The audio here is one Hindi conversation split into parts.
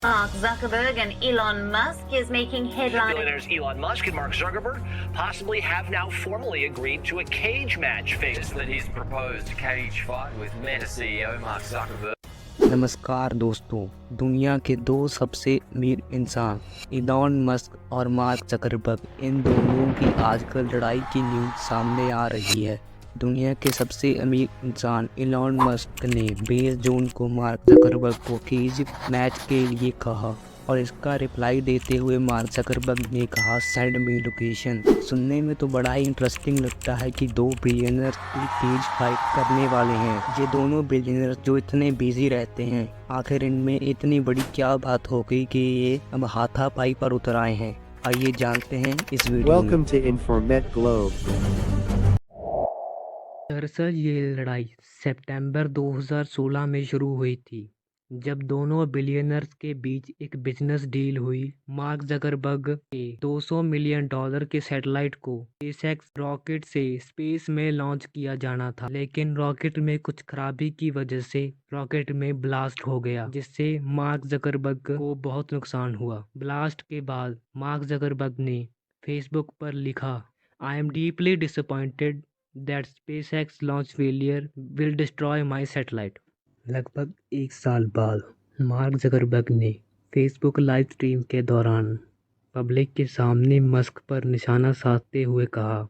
Mark Zuckerberg and Elon Musk is making headlines. Billionaires Elon Musk and Mark Zuckerberg possibly have now formally agreed to a cage match phase. That he's proposed a cage fight with Meta CEO Mark Zuckerberg. नमस्कार दोस्तों, दुनिया के दो सबसे अमीर इंसान इलॉन मस्क और मार्क ज़करबर्ग, इन दोनों की आजकल लड़ाई की न्यूज़ सामने आ रही है। दुनिया के सबसे अमीर इंसान इलॉन मस्क ने 20 जून को मार्क ज़करबर्ग को केज मैच के लिए कहा और इसका रिप्लाई देते हुए मार्क ज़करबर्ग ने कहा सेंड मी लोकेशन। सुनने में तो बड़ा ही इंटरेस्टिंग लगता है कि दो बिलियनर केज फाइट करने वाले हैं। ये दोनों बिलियनर जो इतने बिजी रहते हैं, आखिर इनमें इतनी बड़ी क्या बात हो गई कि ये अब हाथापाई पर उतर आए हैं। आइए जानते हैं इस वीडियो में। Welcome to Informet Globe. दरअसल ये लड़ाई सितंबर 2016 में शुरू हुई थी, जब दोनों बिलियनर्स के बीच एक बिजनेस डील हुई। मार्क ज़करबर्ग के $200 मिलियन के सैटेलाइट को स्पेसएक्स रॉकेट से स्पेस में लॉन्च किया जाना था, लेकिन रॉकेट में कुछ खराबी की वजह से रॉकेट में ब्लास्ट हो गया, जिससे मार्क ज़करबर्ग को बहुत नुकसान हुआ। ब्लास्ट के बाद मार्क ज़करबर्ग ने फेसबुक पर लिखा, I am deeply disappointed that SpaceX launch failure will destroy my satellite. लगभग एक साल बाद मार्क ज़करबर्ग ने फेसबुक लाइव स्ट्रीम के दौरान पब्लिक के सामने मस्क पर निशाना साधते हुए कहा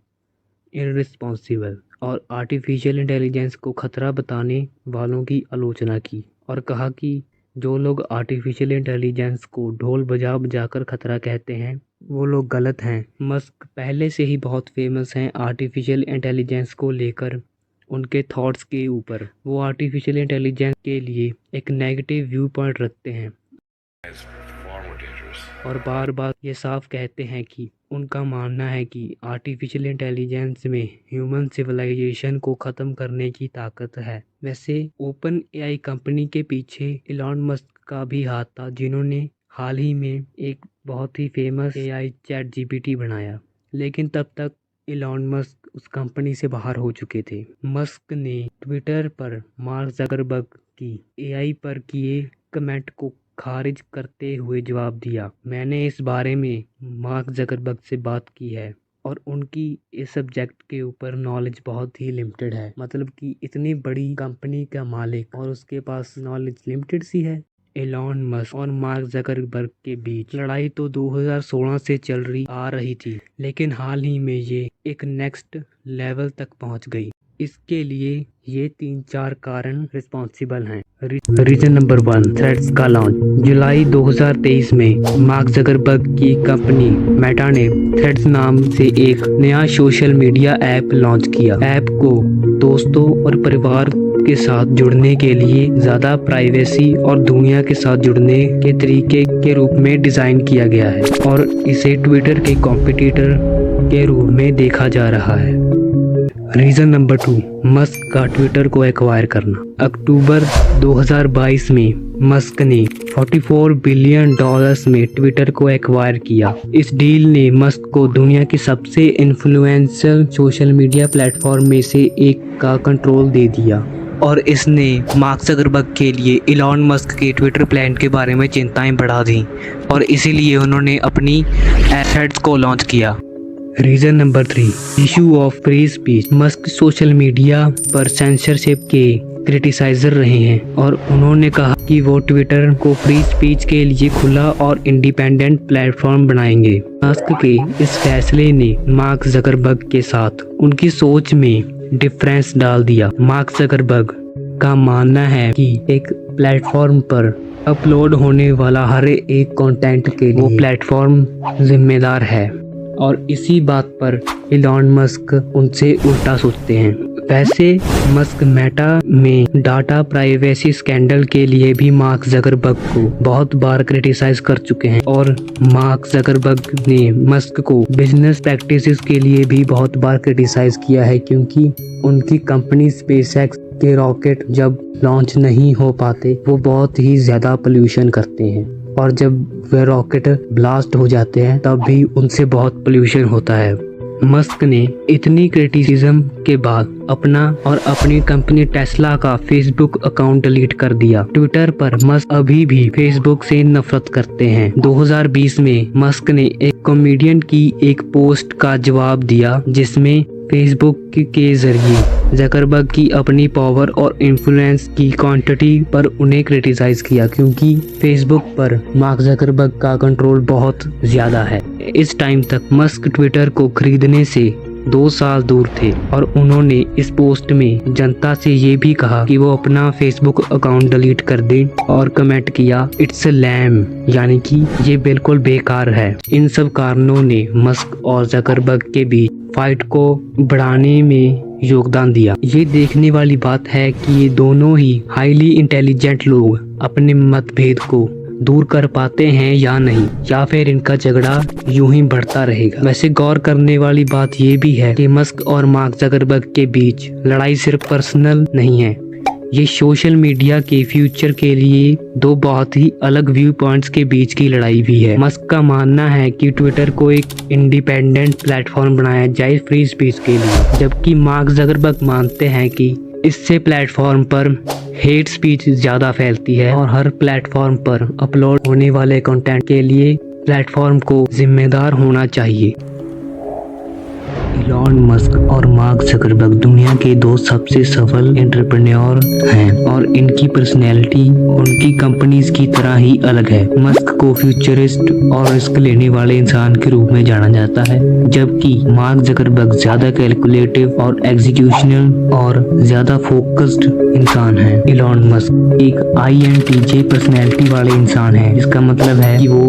इररिस्पॉन्सिबल और आर्टिफिशियल इंटेलिजेंस को खतरा बताने वालों की आलोचना की और कहा कि जो लोग आर्टिफिशियल इंटेलिजेंस को ढोल बजा बजाकर खतरा कहते हैं वो लोग गलत हैं। मस्क पहले से ही बहुत फेमस हैं आर्टिफिशियल इंटेलिजेंस को लेकर, उनके थॉट्स के ऊपर। वो आर्टिफिशियल इंटेलिजेंस के लिए एक नेगेटिव व्यू पॉइंट रखते हैं और बार बार ये साफ कहते हैं कि उनका मानना है कि आर्टिफिशियल इंटेलिजेंस में ह्यूमन सिविलाइजेशन को ख़त्म करने की ताकत है। वैसे ओपन एआई कंपनी के पीछे इलॉन मस्क का भी हाथ था, जिन्होंने हाल ही में एक बहुत ही फेमस एआई चैट जीपीटी बनाया, लेकिन तब तक इलॉन मस्क उस कंपनी से बाहर हो चुके थे। मस्क ने ट्विटर पर मार्क ज़करबर्ग की एआई पर किए कमेंट को खारिज करते हुए जवाब दिया, मैंने इस बारे में मार्क ज़करबर्ग से बात की है और उनकी इस सब्जेक्ट के ऊपर नॉलेज बहुत ही लिमिटेड है। मतलब कि इतनी बड़ी कंपनी का मालिक और उसके पास नॉलेज लिमिटेड सी है। एलॉन मस्क और मार्क ज़करबर्ग के बीच लड़ाई तो 2016 से चल रही आ रही थी, लेकिन हाल ही में ये एक नेक्स्ट लेवल तक पहुंच गई। इसके लिए ये 3-4 कारण रिस्पॉन्सिबल हैं। रीजन नंबर 1, थ्रेड्स का लॉन्च। जुलाई 2023 में मार्क ज़करबर्ग की कंपनी मेटा ने थ्रेड्स नाम से एक नया सोशल मीडिया ऐप लॉन्च किया। ऐप को दोस्तों और परिवार के साथ जुड़ने के लिए ज़्यादा प्राइवेसी और दुनिया के साथ जुड़ने के तरीके के रूप में डिज़ाइन किया गया है और इसे ट्विटर के कॉम्पिटिटर के रूप में देखा जा रहा है। रीज़न नंबर 2, मस्क का ट्विटर को एक्वायर करना। अक्टूबर 2022 में मस्क ने $44 बिलियन में ट्विटर को एक्वायर किया। इस डील ने मस्क को दुनिया की सबसे इन्फ्लुएंशियल सोशल मीडिया प्लेटफॉर्म में से एक का कंट्रोल दे दिया और इसने मार्क ज़करबर्ग के लिए इलॉन मस्क के ट्विटर प्लान के बारे में चिंताएं बढ़ा दी और इसीलिए उन्होंने अपनी थ्रेड्स को लॉन्च किया। Reason number 3, issue of free speech. Musk social media पर सेंसरशिप के क्रिटिसाइजर रहे हैं और उन्होंने कहा कि वो ट्विटर को फ्री स्पीच के लिए खुला और इंडिपेंडेंट प्लेटफॉर्म बनाएंगे। मस्क के इस फैसले ने मार्क ज़करबर्ग के साथ उनकी सोच में डिफरेंस डाल दिया। मार्क ज़करबर्ग का मानना है कि एक प्लेटफॉर्म पर अपलोड होने वाला हर एक कंटेंट के लिए वो प्लेटफॉर्म जिम्मेदार है और इसी बात पर इलॉन मस्क उनसे उल्टा सोचते हैं। वैसे मस्क मेटा में डाटा प्राइवेसी स्कैंडल के लिए भी मार्क ज़करबर्ग को बहुत बार क्रिटिसाइज कर चुके हैं और मार्क ज़करबर्ग ने मस्क को बिजनेस प्रैक्टिसेस के लिए भी बहुत बार क्रिटिसाइज किया है, क्योंकि उनकी कंपनी स्पेसएक्स के रॉकेट जब लॉन्च नहीं हो पाते वो बहुत ही ज़्यादा पोल्यूशन करते हैं और जब वे रॉकेट ब्लास्ट हो जाते हैं तब भी उनसे बहुत पोल्यूशन होता है। मस्क ने इतनी क्रिटिसिज्म के बाद अपना और अपनी कंपनी टेस्ला का फेसबुक अकाउंट डिलीट कर दिया। ट्विटर पर मस्क अभी भी फेसबुक से नफरत करते हैं। 2020 में मस्क ने एक कॉमेडियन की एक पोस्ट का जवाब दिया जिसमें फेसबुक के जरिए जकरबर्ग की अपनी पावर और इन्फ्लुएंस की क्वांटिटी पर उन्हें क्रिटिसाइज किया, क्योंकि फेसबुक पर मार्क जकरबर्ग का कंट्रोल बहुत ज्यादा है। इस टाइम तक मस्क ट्विटर को खरीदने से 2 साल दूर थे और उन्होंने इस पोस्ट में जनता से ये भी कहा कि वो अपना फेसबुक अकाउंट डिलीट कर दें और कमेंट किया इट्स लैम, यानी कि ये बिल्कुल बेकार है। इन सब कारणों ने मस्क और जकरबर्ग के बीच फाइट को बढ़ाने में योगदान दिया। ये देखने वाली बात है कि ये दोनों ही हाईली इंटेलिजेंट लोग अपने मतभेद को दूर कर पाते हैं या नहीं, या फिर इनका झगड़ा यूं ही बढ़ता रहेगा। वैसे गौर करने वाली बात ये भी है कि मस्क और मार्क जकरबर्ग के बीच लड़ाई सिर्फ पर्सनल नहीं है, ये सोशल मीडिया के फ्यूचर के लिए 2 बहुत ही अलग व्यू पॉइंट्स के बीच की लड़ाई भी है। मस्क का मानना है कि ट्विटर को एक इंडिपेंडेंट प्लेटफॉर्म बनाया जाए फ्री स्पीच के लिए, जबकि मार्क जकरबर्ग मानते हैं कि इससे प्लेटफॉर्म पर हेट स्पीच ज़्यादा फैलती है और हर प्लेटफॉर्म पर अपलोड होने वाले कंटेंट के लिए प्लेटफॉर्म को जिम्मेदार होना चाहिए। इलॉन मस्क और मार्क जकरबर्ग दुनिया के 2 सबसे सफल एंटरप्रेन्योर हैं और इनकी पर्सनैलिटी उनकी कंपनीज की तरह ही अलग है। मस्क को फ्यूचरिस्ट और रिस्क लेने वाले इंसान के रूप में जाना जाता है, जबकि मार्क जकरबर्ग ज्यादा कैलकुलेटिव और एग्जीक्यूशनल और ज्यादा फोकस्ड इंसान है। इलॉन मस्क एक INTJ पर्सनैलिटी वाले इंसान है, जिसका मतलब है कि वो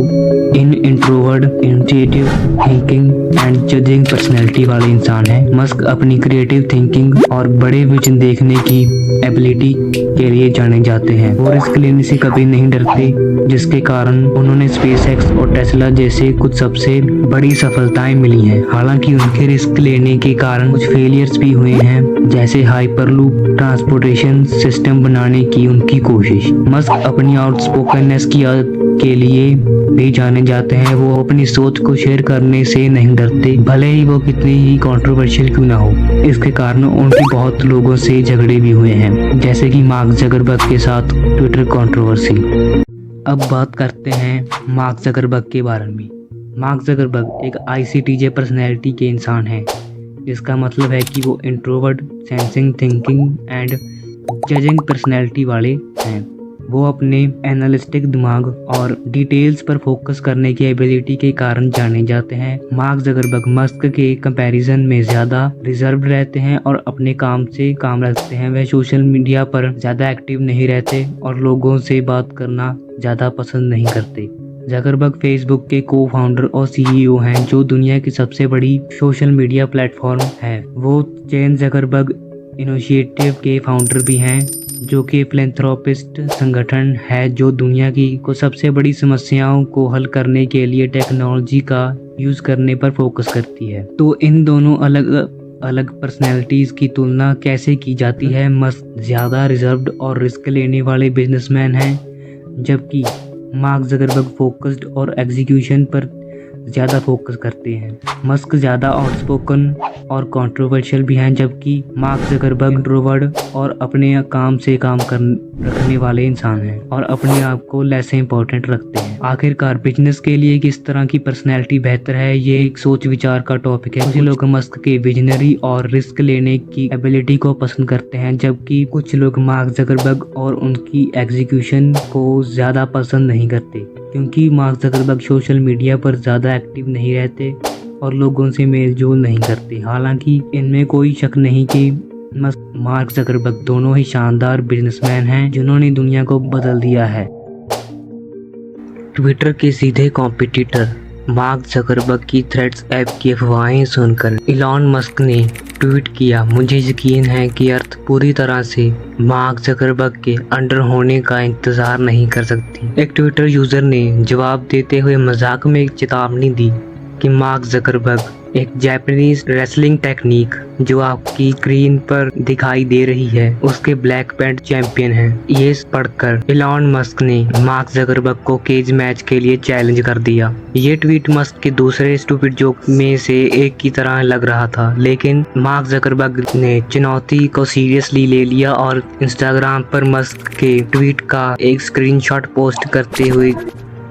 introvert, initiative, thinking and judging personality वाले इंसान है। मस्क अपनी क्रिएटिव थिंकिंग और बड़े विजन देखने की एबिलिटी के लिए जाने जाते हैं। वो रिस्क लेने से कभी नहीं डरते, जिसके कारण उन्होंने स्पेसएक्स और टेस्ला जैसे कुछ सबसे बड़ी सफलताएं मिली हैं। हालांकि उनके रिस्क लेने के कारण कुछ फेलियर्स भी हुए हैं, जैसे हाइपरलूप ट्रांसपोर्टेशन सिस्टम बनाने की उनकी कोशिश। मस्क अपनी आउटस्पोकननेस की आदत के लिए भी जाने जाते हैं। वो अपनी सोच को शेयर करने से नहीं डरते, भले ही वो कितनी ही कंट्रोवर्शियल क्यों ना हो। इसके कारण उनके बहुत लोगों से झगड़े भी हुए हैं, जैसे कि मार्क जकरबर्ग के साथ ट्विटर कंट्रोवर्सी। अब बात करते हैं मार्क जकरबर्ग के बारे में। मार्क जकरबर्ग एक ICTJ पर्सनैलिटी के इंसान हैं, जिसका मतलब है कि वो introvert, sensing, thinking and judging personality वाले हैं। वो अपने एनालिस्टिक दिमाग और डिटेल्स पर फोकस करने की एबिलिटी के कारण जाने जाते हैं। मार्क जकरबर्ग मस्क के कंपैरिजन में ज़्यादा रिजर्व रहते हैं और अपने काम से काम रखते हैं। वह सोशल मीडिया पर ज़्यादा एक्टिव नहीं रहते और लोगों से बात करना ज़्यादा पसंद नहीं करते। जकरबर्ग फेसबुक के को-फाउंडर और CEO हैं, जो दुनिया की सबसे बड़ी सोशल मीडिया प्लेटफॉर्म है। वो चेन जकरबर्ग इनिशिएटिव के फाउंडर भी हैं, जो कि फिलैंथ्रोपिस्ट संगठन है जो दुनिया की को सबसे बड़ी समस्याओं को हल करने के लिए टेक्नोलॉजी का यूज करने पर फोकस करती है। तो इन दोनों अलग अलग पर्सनैलिटीज की तुलना कैसे की जाती है? मस्क ज्यादा रिजर्व्ड और रिस्क लेने वाले बिजनेसमैन हैं, जबकि मार्क जकरबर्ग फोकस्ड और एग्जीक्यूशन पर ज़्यादा फोकस करते हैं। मस्क ज़्यादा आउटस्पोकन और कंट्रोवर्शियल भी हैं, जबकि मार्क जकरबर्ग इंट्रोवर्ट और अपने काम से काम रखने वाले इंसान हैं और अपने आप को लेस इंपॉर्टेंट रखते हैं। आखिरकार बिजनेस के लिए किस तरह की पर्सनैलिटी बेहतर है, ये एक सोच विचार का टॉपिक है। कुछ लोग मस्क के विजनरी और रिस्क लेने की एबिलिटी को पसंद करते हैं, जबकि कुछ लोग मार्क जकरबर्ग और उनकी एग्जीक्यूशन को ज़्यादा पसंद नहीं करते, क्योंकि मार्क जकरबर्ग सोशल मीडिया पर ज़्यादा एक्टिव नहीं रहते और लोगों से मेल जोल नहीं करते। हालांकि इनमें कोई शक नहीं कि मार्क जकरबर्ग दोनों ही शानदार बिजनेसमैन हैं, जिन्होंने दुनिया को बदल दिया है। ट्विटर के सीधे कॉम्पिटिटर मार्क जकरबर्ग की थ्रेड्स ऐप की अफवाहें सुनकर इलॉन मस्क ने ट्वीट किया, मुझे यकीन है कि अर्थ पूरी तरह से मार्क जकरबर्ग के अंडर होने का इंतजार नहीं कर सकती। एक ट्विटर यूजर ने जवाब देते हुए मजाक में एक चेतावनी दी कि मार्क जकरबर्ग एक जापानीज रेसलिंग टेक्निक जो आपकी स्क्रीन पर दिखाई दे रही है उसके ब्लैक बेल्ट चैंपियन हैं। ये पढ़कर इलॉन मस्क ने मार्क जकरबर्ग को केज मैच के लिए चैलेंज कर दिया। ये ट्वीट मस्क के दूसरे स्टूपिड जोक में से एक की तरह लग रहा था, लेकिन मार्क जकरबर्ग ने चुनौती को सीरियसली ले लिया और इंस्टाग्राम पर मस्क के ट्वीट का एक स्क्रीनशॉट पोस्ट करते हुए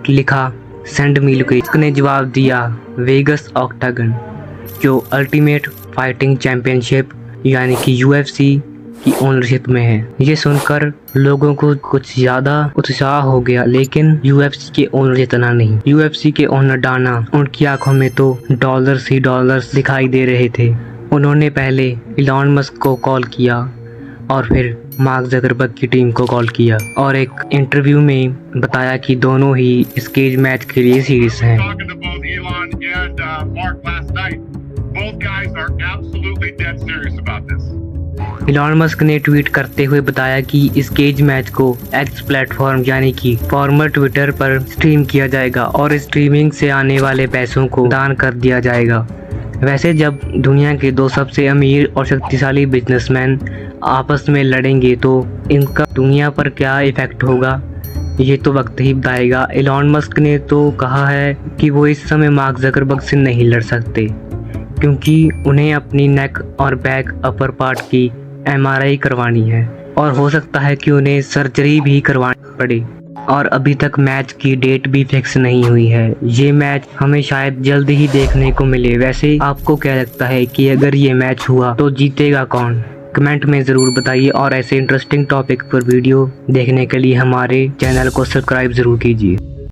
लिखा, सेंड मी लोकेशन। ने जवाब दिया, वेगस ऑक्टागन, जो अल्टीमेट फाइटिंग चैंपियनशिप यानी कि UFC की ओनरशिप में है। ये सुनकर लोगों को कुछ ज़्यादा उत्साह हो गया, लेकिन UFC के ओनर जितना नहीं। UFC के ओनर डाना, उनकी आंखों में तो डॉलर्स ही डॉलर्स दिखाई दे रहे थे। उन्होंने पहले इलॉन मस्क को कॉल किया और फिर मार्क जकरबर्ग की टीम को कॉल किया और एक इंटरव्यू में बताया कि दोनों ही इस केज मैच के लिए सीरियस हैं। Talking to both Elon and Mark last night. Both guys are absolutely dead serious about this. Elon Musk ने ट्वीट करते हुए बताया कि इस केज मैच को एक्स प्लेटफॉर्म यानी कि फॉर्मर ट्विटर पर स्ट्रीम किया जाएगा और इस स्ट्रीमिंग से आने वाले पैसों को दान कर दिया जाएगा। वैसे जब दुनिया के दो सबसे अमीर और शक्तिशाली बिजनेसमैन आपस में लड़ेंगे तो इनका दुनिया पर क्या इफेक्ट होगा ये तो वक्त ही बताएगा। इलॉन मस्क ने तो कहा है कि वो इस समय मार्क जकरबर्ग से नहीं लड़ सकते क्योंकि उन्हें अपनी नेक और बैक अपर पार्ट की MRI करवानी है और हो सकता है कि उन्हें सर्जरी भी करवानी पड़े और अभी तक मैच की डेट भी फिक्स नहीं हुई है। ये मैच हमें शायद जल्द ही देखने को मिले। वैसे आपको क्या लगता है कि अगर ये मैच हुआ तो जीतेगा कौन? कमेंट में ज़रूर बताइए और ऐसे इंटरेस्टिंग टॉपिक पर वीडियो देखने के लिए हमारे चैनल को सब्सक्राइब ज़रूर कीजिए।